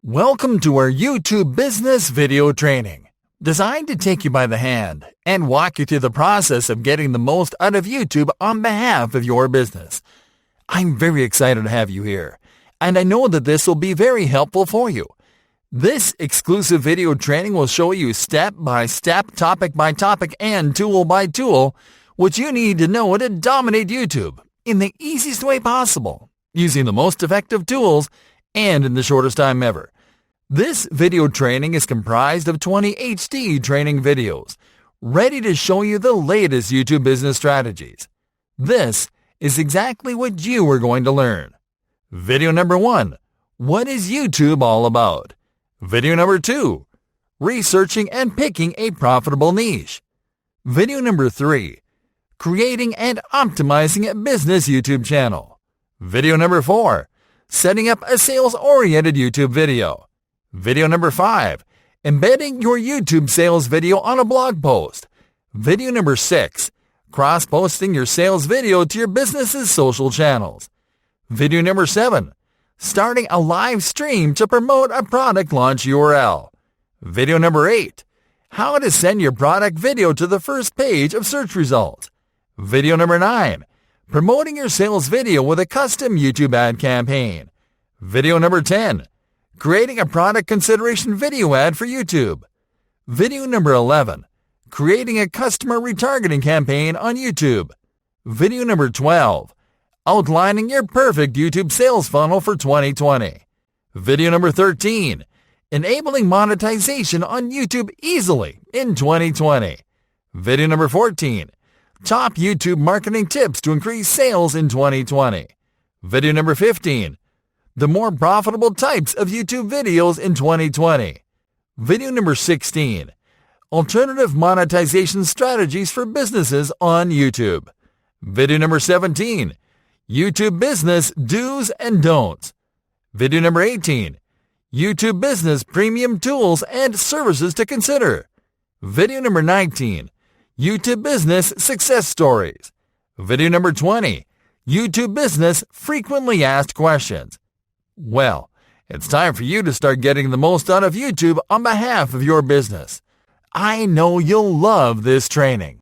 Welcome to our YouTube business video training, designed to take you by the hand and walk you through the process of getting the most out of YouTube on behalf of your business. I'm very excited to have you here, and I know that this will be very helpful for you. This exclusive video training will show you step by step, topic by topic, and tool by tool what you need to know to dominate YouTube in the easiest way possible, using the most effective tools and in the shortest time ever. This video training is comprised of 20 HD training videos, ready to show you the latest YouTube business strategies. This is exactly what you are going to learn. Video number 1, what is YouTube all about? Video number 2, researching and picking a profitable niche. Video number 3, creating and optimizing a business YouTube channel. Video number 4, setting up a sales-oriented YouTube video. Video number 5, embedding your YouTube sales video on a blog post. Video number 6, cross-posting your sales video to your business's social channels. Video number 7, starting a live stream to promote a product launch URL. Video number 8, how to send your product video to the first page of search results. Video number 9, promoting your sales video with a custom YouTube ad campaign. Video number 10, creating a product consideration video ad for YouTube. Video number 11, creating a customer retargeting campaign on YouTube. Video number 12, outlining your perfect YouTube sales funnel for 2020. Video number 13, enabling monetization on YouTube easily in 2020. Video number 14, top YouTube marketing tips to increase sales in 2020. Video number 15, the more profitable types of YouTube videos in 2020. Video number 16, alternative monetization strategies for businesses on YouTube. Video number 17, YouTube business do's and don'ts. Video number 18, YouTube business premium tools and services to consider. Video number 19, YouTube business success stories. Video number 20, YouTube business frequently asked questions. Well, it's time for you to start getting the most out of YouTube on behalf of your business. I know you'll love this training.